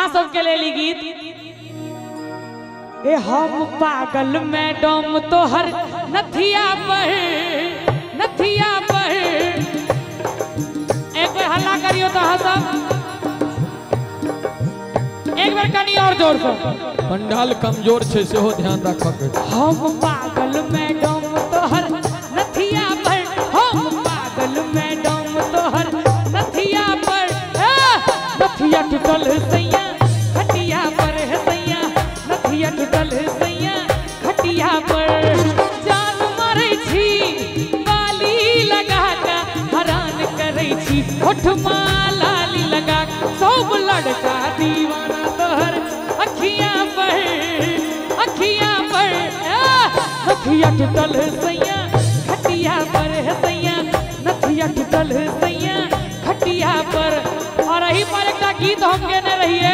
अहाँ सबके लिए गीत। ए हम पागल मैडम तोहर नथिया पर एक बार हल्ला करियो तो सब एक बार कनी और जोर से। पंडाल कमजोर छे सेहो ध्यान रखक। हम पागल मैडम तोहर नथिया पर, हम पागल मैडम तोहर नथिया पर, नथिया टूटल सैया खटिया पर है सैया, नथिया टूटल सैया खटिया पर। जान मारै छी बाली लगा के हरान करै छी, होठमा लाली लगा सब लड़का दीवाना तोहर अखियां पर नथिया टूटल सैया खटिया पर है सैया, नथिया टूटल सैया खटिया पर। और यही पर एक गीत हम गेने रहिए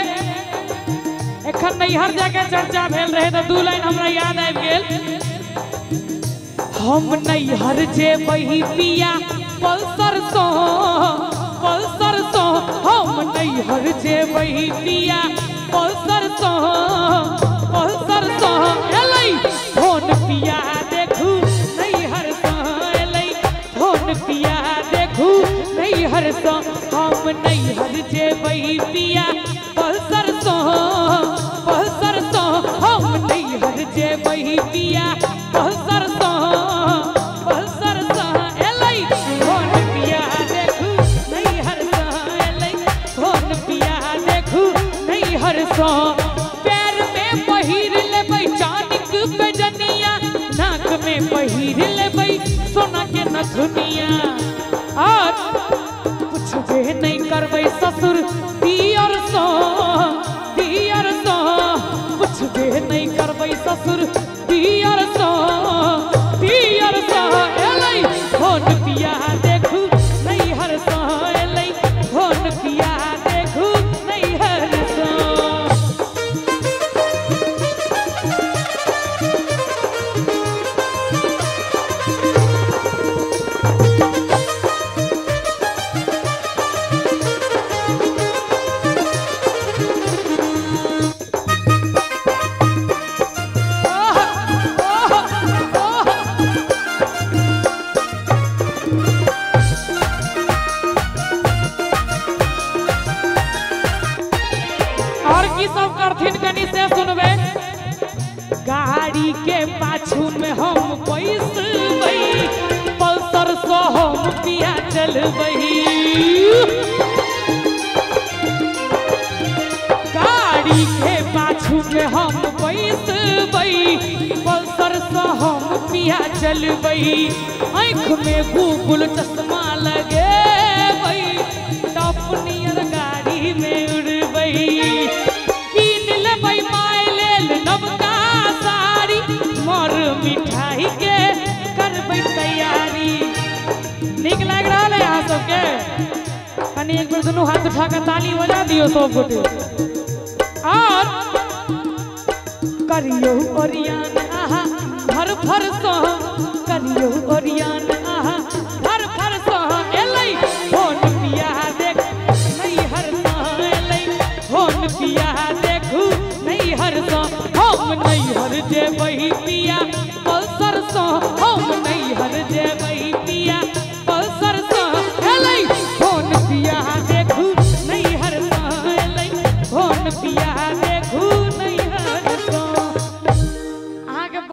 एखन नैहर जाके चर्चा भेल रहे तो दू लाइन हमरा याद आबि गेल। हम नैहर जेबही पिया पल्सर सो हम नैहर जेबही पिया पल्सर सो एलै फोन पिया देखू नैहर सो एलै फोन पिया देखू नैहर सो। हम नैहर जेबही पिया पल्सर सो हम नैहर जेबही पिया पल्सर सो एलै फोन पिया देखू नैहर सो एलै फोन पिया देखू नैहर सो। पैर में पहिर लेबै चानिक बेजनिया, नाक में पहिर लेबै सोना के नथुनिया, और पूछबे नहीं करबै ससुर दियर सो पूछबे नहीं करबै ससुर दियर सो एलै फोन पिया देखू नैहर सो एलै फोन पिया देखू नैहर सो। गाड़ी के पाछू में हम बैसबै पल्सर सो हम पिया चलबै, गाड़ी के पाछू में हम बैसबै पल्सर सो हम पिया चलबै। आँख में गूगल चश्मा लगेबै टॉप नियर गाड़ी में उड़बै, कीन लेबै माय लेल नवका साड़ी, मोर मिठाई के करबै तैयारी। नीक लाग रहा है यहाँ सबके? कनी एक बार दोनों हाथ उठा कर ताली बजा दियो सब गोटे। और करियो ओरियान आहा भर भर सो, करियो ओरियान आहा भर भर सो एलै फोन पिया देख नैहर सो एलै फोन पिया देखू नैहर सो। हम नैहर जेबही पिया पल्सर सो हम नैहर जेबही पिया पल्सर सो एलै फोन पिया देखू नैहर सो एलै फोन पिया